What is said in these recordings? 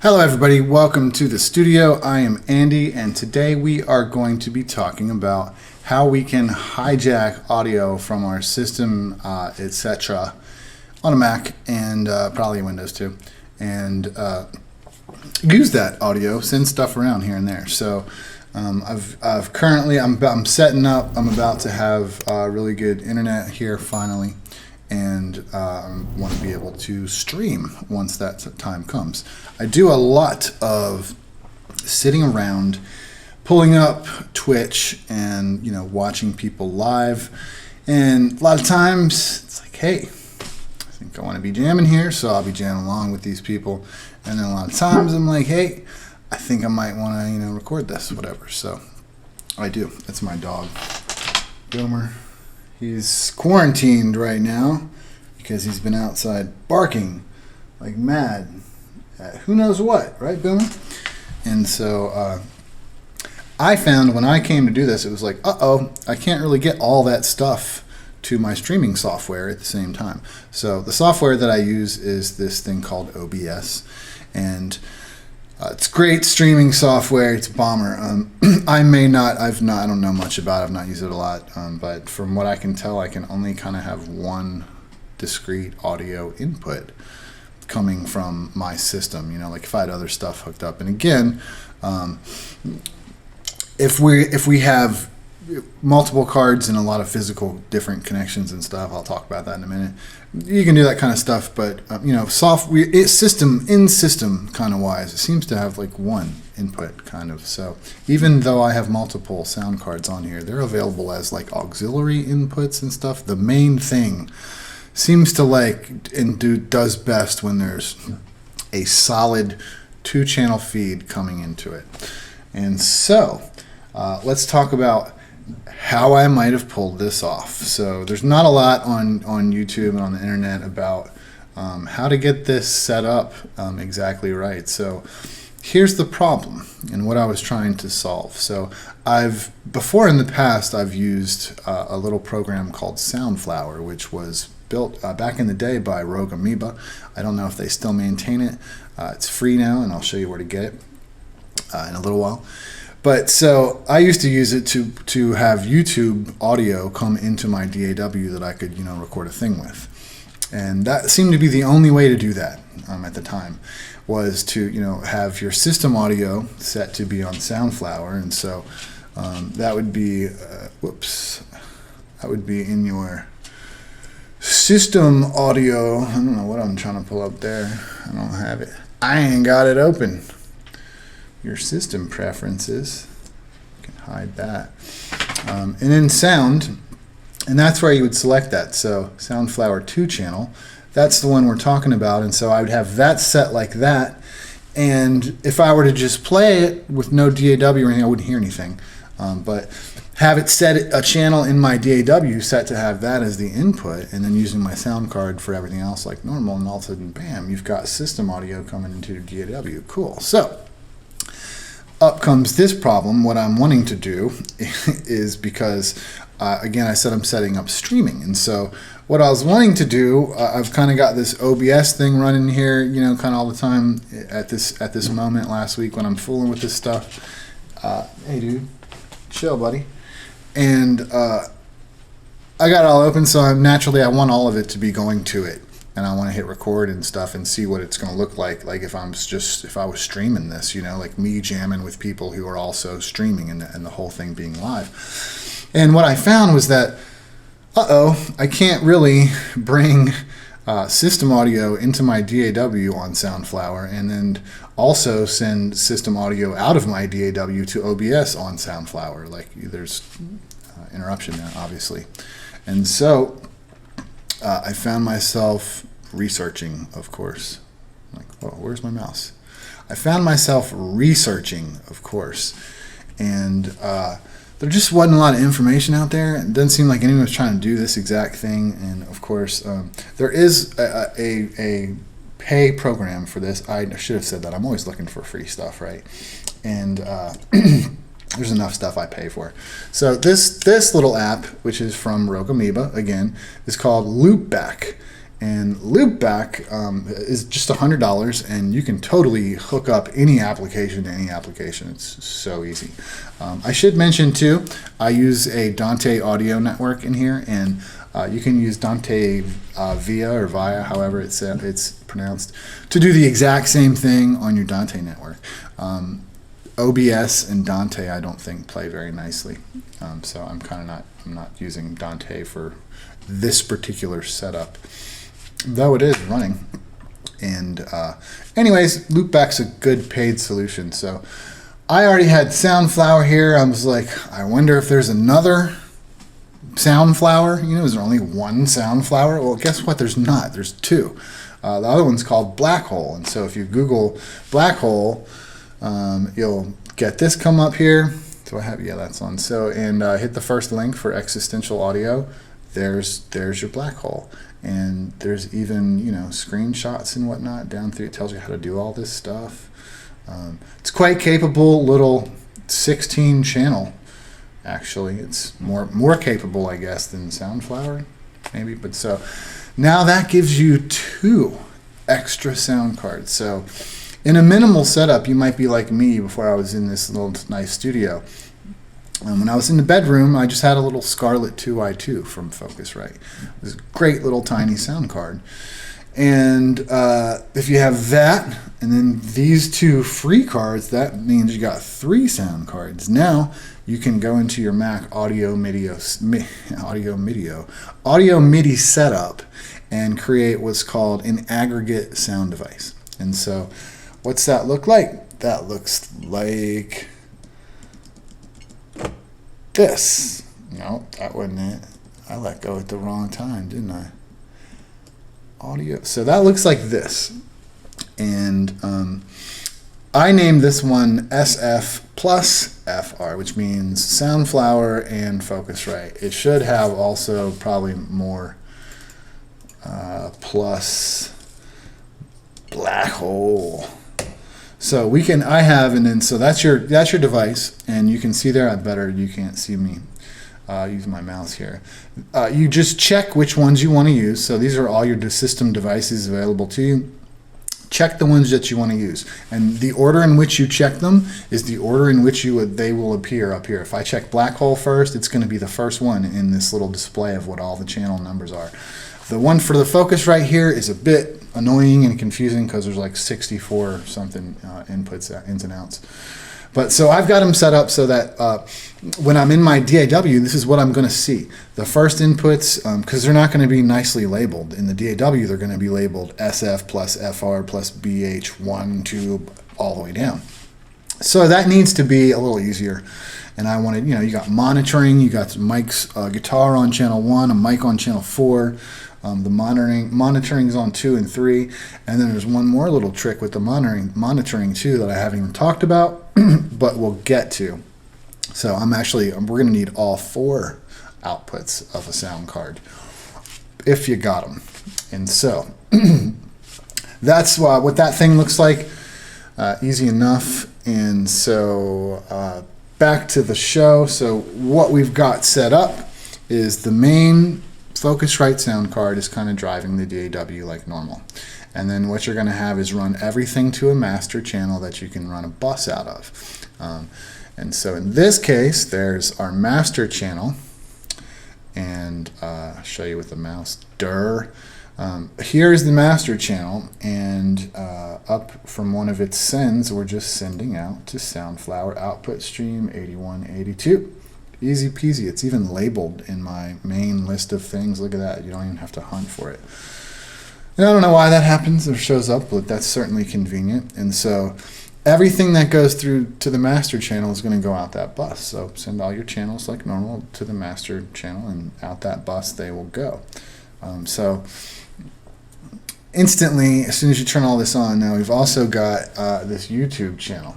Hello everybody, welcome to the studio. I am Andy and today we are going to be talking about how we can hijack audio from our system, etc. on a Mac and probably Windows too, and use that audio, send stuff around here and there. So I've currently, I'm setting up, I'm about to have really good internet here finally, and want to be able to stream once that time comes. I do a lot of sitting around, pulling up Twitch and watching people live, and a lot of times it's like, hey, I think I want to be jamming here, so I'll be jamming along with these people. And then a lot of times I'm like, hey, I think I might want to record this, whatever. So I do. That's my dog, Gomer. He's quarantined right now because he's been outside barking like mad at who knows what, right, Boomer? And so I found when I came to do this, it was like, uh-oh, I can't really get all that stuff to my streaming software at the same time. So the software that I use is this thing called OBS, and it's great streaming software. It's a bomber. I don't know much about it. I've not used it a lot, but from what I can tell, I can only kind of have one discrete audio input coming from my system. Like if I had other stuff hooked up. And again, if we have multiple cards and a lot of physical different connections and stuff, I'll talk about that in a minute. You can do that kind of stuff, but system kind of wise, it seems to have like one input kind of. So even though I have multiple sound cards on here, they're available as like auxiliary inputs and stuff. The main thing seems to does best when there's a solid 2-channel feed coming into it. And so let's talk about how I might have pulled this off. So there's not a lot on YouTube and on the internet about how to get this set up exactly right. So here's the problem and what I was trying to solve. So before in the past, I've used a little program called Soundflower, which was built back in the day by Rogue Amoeba. I don't know if they still maintain it. It's free now, and I'll show you where to get it in a little while. But so I used to use it to have YouTube audio come into my DAW that I could record a thing with, and that seemed to be the only way to do that at the time, was to have your system audio set to be on Soundflower. And so that would be that would be in your system audio. I don't know what I'm trying to pull up there. I don't have it. I ain't got it open. Your system preferences, you can hide that, and then sound, and that's where you would select that. So Soundflower 2-channel, that's the one we're talking about. And so I would have that set like that, and if I were to just play it with no DAW or anything, I wouldn't hear anything, but have it set a channel in my DAW set to have that as the input, and then using my sound card for everything else like normal, and all of a sudden, bam, you've got system audio coming into your DAW. Cool. So up comes this problem. What I'm wanting to do is, because again, I said I'm setting up streaming, and so what I was wanting to do, I've kind of got this OBS thing running here, kind of all the time at this moment last week when I'm fooling with this stuff. Hey dude, chill buddy. And I got it all open, so I want all of it to be going to it, and I want to hit record and stuff and see what it's going to look like if I was streaming this, like me jamming with people who are also streaming, and the whole thing being live. And what I found was that, I can't really bring system audio into my DAW on Soundflower and then also send system audio out of my DAW to OBS on Soundflower. There's interruption there, obviously. And so I found myself researching, of course. Where's my mouse? I found myself researching, of course, and there just wasn't a lot of information out there. It doesn't seem like anyone was trying to do this exact thing. And of course, there is a pay program for this. I should have said that. I'm always looking for free stuff, right? And there's enough stuff I pay for. So this little app, which is from Rogue Amoeba, again, is called Loopback. And loopback is just $100, and you can totally hook up any application to any application. It's so easy. I should mention too, I use a Dante audio network in here, and you can use Dante via, however it's pronounced, to do the exact same thing on your Dante network. OBS and Dante, I don't think, play very nicely, so I'm not using Dante for this particular setup, though it is running. And anyways, loopback's a good paid solution. So I already had Soundflower here. I was like, I wonder if there's another Soundflower. You know, is there only one Soundflower? Well, guess what? There's not. There's two. The other one's called Black Hole. And so if you Google Black Hole, you'll get this come up here. So I have, yeah, that's on. So, and hit the first link for existential audio. There's your Black Hole. And there's even, you know, screenshots and whatnot down through. It tells you how to do all this stuff. It's quite capable, little 16 channel. Actually, it's more capable, I guess, than Soundflower, maybe. But so now that gives you 2 extra sound cards. So in a minimal setup, you might be like me before I was in this little nice studio. When I was in the bedroom, I just had a little Scarlett 2i2 from Focusrite. It was a great little tiny sound card. And if you have that, and then these 2 free cards, that means you got 3 sound cards. Now you can go into your Mac audio MIDI setup and create what's called an aggregate sound device. And so what's that look like? That looks like this. No, that wasn't it. I let go at the wrong time, didn't I? Audio. So that looks like this. And I named this one SF plus FR, which means Soundflower and Focusrite. It should have also probably more plus Black Hole. So we can, I have, and then so that's your device, and you can see there. You can't see me using my mouse here. You just check which ones you want to use. So these are all your system devices available to you. Check the ones that you want to use, and the order in which you check them is the order in which they will appear up here. If I check Black Hole first, it's going to be the first one in this little display of what all the channel numbers are. The one for the Focusrite here is a bit annoying and confusing because there's like 64 something inputs, ins and outs. But so I've got them set up so that when I'm in my DAW, this is what I'm going to see. The first inputs, because they're not going to be nicely labeled. In the DAW, they're going to be labeled SF plus FR plus BH1, 2, all the way down. So that needs to be a little easier. And I wanted, you know, you got monitoring, you got mics, guitar on channel 1, a mic on channel 4. The monitoring is on 2 and 3, and then there's one more little trick with the monitoring too that I haven't even talked about, but we'll get to. So we're going to need all 4 outputs of a sound card if you got them. And so that's what that thing looks like. Easy enough. And so back to the show. So what we've got set up is the main Focusrite sound card is kind of driving the DAW like normal. And then what you're going to have is run everything to a master channel that you can run a bus out of. And so in this case, there's our master channel. And I'll show you with the mouse. Here's the master channel. And up from one of its sends, we're just sending out to Soundflower output stream 8182. Easy peasy. It's even labeled in my main list of things. Look at that. You don't even have to hunt for it. And I don't know why that happens or shows up, but that's certainly convenient. And so everything that goes through to the master channel is going to go out that bus. So send all your channels like normal to the master channel, and out that bus they will go. So instantly, as soon as you turn all this on, now we've also got this YouTube channel.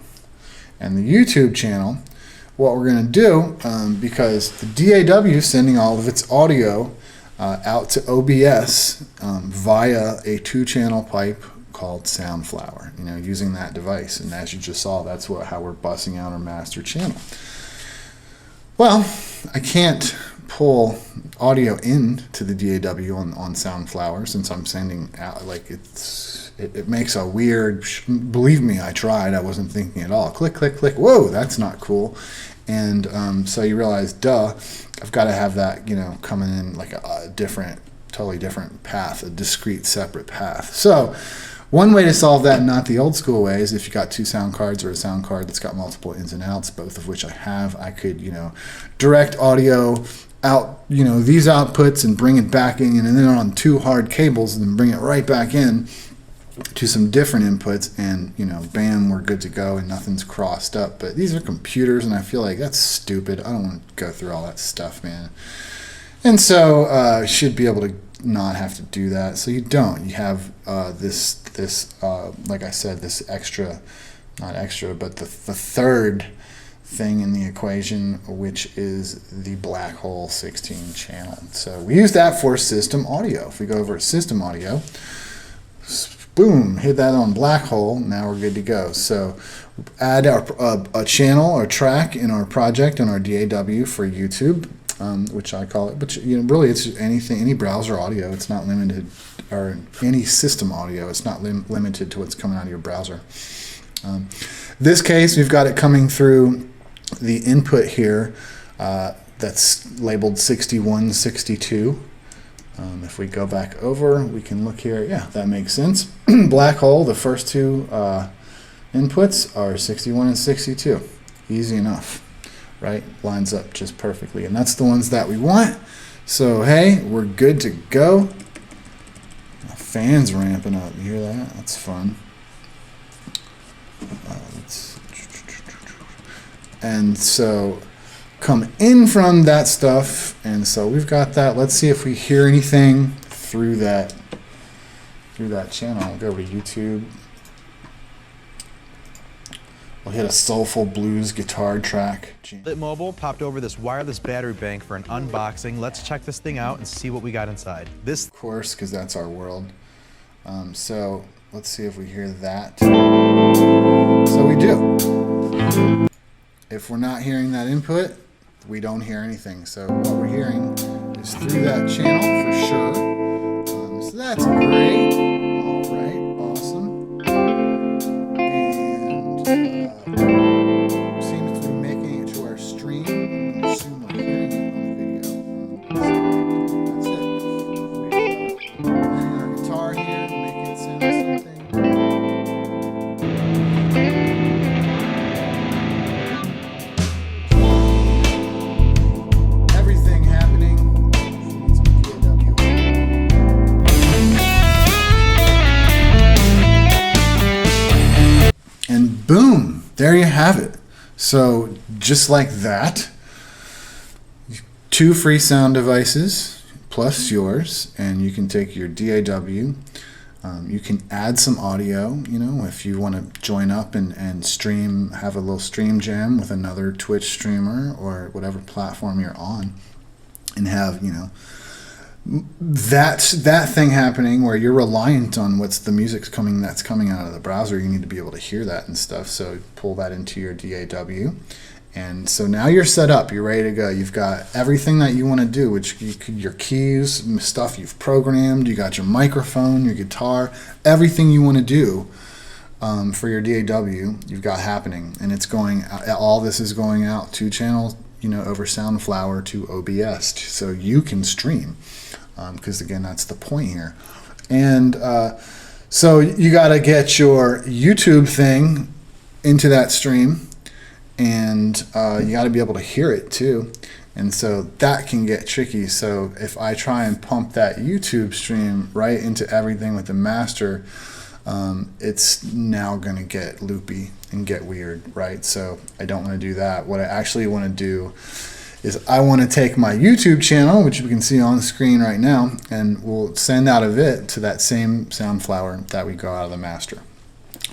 And the YouTube channel, what we're going to do, because the DAW is sending all of its audio out to OBS via a 2-channel pipe called Soundflower, using that device. And as you just saw, that's how we're busing out our master channel. Well, I can't pull audio in to the DAW on Soundflower, since I'm sending out, like, it makes a weird, believe me, I tried, I wasn't thinking at all. Click, click, click, whoa, that's not cool. And so you realize, duh, I've got to have that, you know, coming in like a different, totally different path, a discrete, separate path. So one way to solve that, not the old school way, is if you got two sound cards or a sound card that's got multiple ins and outs, both of which I have, I could, you know, direct audio out, you know, these outputs and bring it back in, and then on two hard cables and then bring it right back in to some different inputs, and, you know, bam, we're good to go and nothing's crossed up. But these are computers, and I feel like that's stupid. I don't want to go through all that stuff, man. And so should be able to not have to do that. So you don't. You have this like I said, this extra, not extra, but the third thing in the equation, which is the black hole 16 channel. So we use that for system audio. If we go over to system audio, boom, hit that on black hole, now we're good to go. So add a channel or track in our project on our DAW for YouTube, which I call it, but, you know, really it's anything, any browser audio. It's not limited, or any system audio. It's not limited to what's coming out of your browser. This case, we've got it coming through the input here that's labeled 6162. If we go back over, we can look here. Yeah, that makes sense. Black hole, the first two inputs are 61 and 62. Easy enough, right? Lines up just perfectly. And that's the ones that we want. So, hey, we're good to go. The fan's ramping up. You hear that? That's fun. And so come in from that stuff, and so we've got that. Let's see if we hear anything through that channel. We'll go over to YouTube. We'll hit a soulful blues guitar track. Lit Mobile popped over this wireless battery bank for an unboxing. Let's check this thing out and see what we got inside. This, of course, because that's our world. So let's see if we hear that. So we do. If we're not hearing that input, we don't hear anything. So what we're hearing is through that channel for sure. So that's great. All right, awesome. And seems to be making it to our stream. I'm going to assume we're hearing it on the video. That's it. We're hearing our guitar here, make it sound something. And boom, there you have it. So just like that, 2 free sound devices plus yours, and you can take your DAW. You can add some audio, you know, if you want to join up and stream, have a little stream jam with another Twitch streamer or whatever platform you're on, and have, you know, that thing happening where you're reliant on what's the music's coming that's coming out of the browser. You need to be able to hear that and stuff. So pull that into your DAW, and so now you're set up. You're ready to go. You've got everything that you want to do, which your keys, stuff you've programmed. You got your microphone, your guitar, everything you want to do for your DAW. You've got happening, and it's going. All this is going out 2 channels, you know, over Soundflower to OBS, so you can stream. Because again, that's the point here. And so you got to get your YouTube thing into that stream, and you got to be able to hear it too. And so that can get tricky. So if I try and pump that YouTube stream right into everything with the master, it's now going to get loopy and get weird, right? So I don't want to do that. What I actually want to do is I want to take my YouTube channel, which you can see on the screen right now, and we'll send out of it to that same Soundflower that we go out of the master,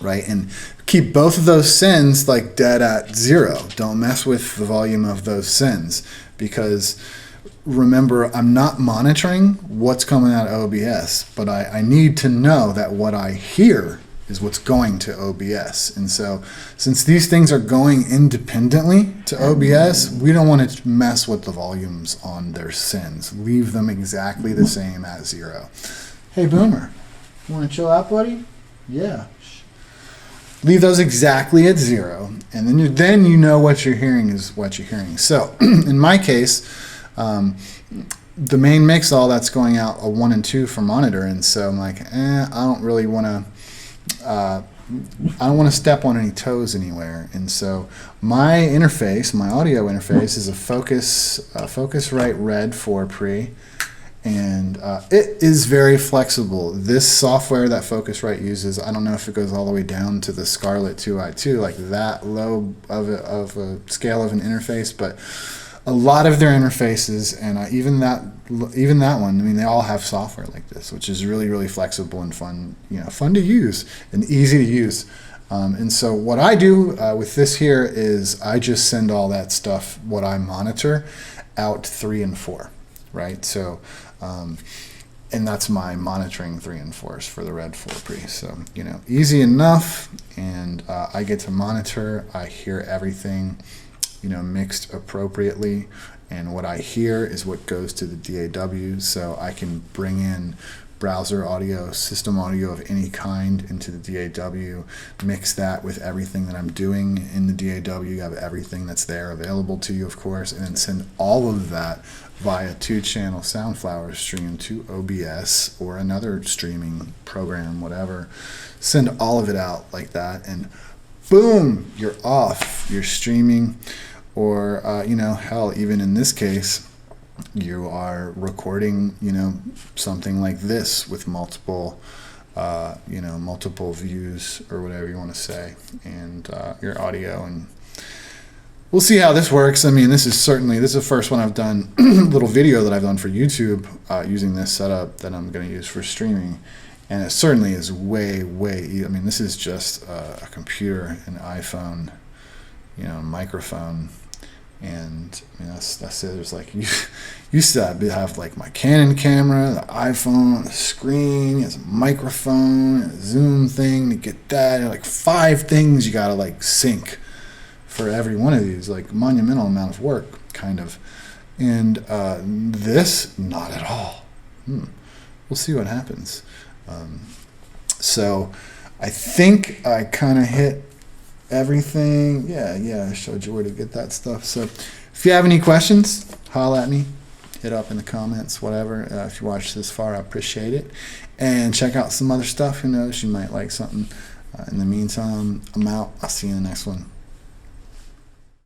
right? And keep both of those sends like dead at 0. Don't mess with the volume of those sends, because remember, I'm not monitoring what's coming out of OBS, but I need to know that what I hear is what's going to OBS. And so since these things are going independently to OBS, we don't want to mess with the volumes on their sends. Leave them exactly the same at 0. Hey, Boomer, you want to chill out, buddy? Yeah. Leave those exactly at 0, and then you know what you're hearing is what you're hearing. So in my case, the main mix, all that's going out a 1 and 2 for monitor, and so I'm like, I don't really want to. I don't want to step on any toes anywhere, and so my interface, my audio interface, is a Focusrite Red 4 pre, and it is very flexible. This software that Focusrite uses, I don't know if it goes all the way down to the Scarlett 2i2, like that low of a scale of an interface, but a lot of their interfaces, and even that one, I mean, they all have software like this, which is really, really flexible and fun, fun to use and easy to use. And so what I do with this here is I just send all that stuff, what I monitor, out 3 and 4, right? So, and that's my monitoring 3 and 4s for the Red 4 pre. So, easy enough, and I get to monitor. I hear everything mixed appropriately, and what I hear is what goes to the DAW, so I can bring in browser audio, system audio of any kind into the DAW, mix that with everything that I'm doing in the DAW. You have everything that's there available to you, of course, and then send all of that via 2-channel Soundflower stream to OBS or another streaming program, whatever. Send all of it out like that, and boom, you're off. You're streaming, or hell, even in this case, you are recording, something like this with multiple, multiple views or whatever you want to say, and your audio, and we'll see how this works. I mean, this is the first one I've done, little video that I've done for YouTube using this setup that I'm going to use for streaming. And it certainly is way, I mean, this is just a computer, an iPhone, microphone, and that's it. There's like, you used to have like my Canon camera, the iPhone, the screen, has a microphone, a Zoom thing to get that, like 5 things you gotta like sync for every one of these, like monumental amount of work, kind of. And this, not at all. We'll see what happens. So I think I kind of hit everything. Yeah, I showed you where to get that stuff. So if you have any questions, holla at me, hit up in the comments, whatever. If you watched this far, I appreciate it. And check out some other stuff. Who knows, you might like something. In the meantime, I'm out. I'll see you in the next one.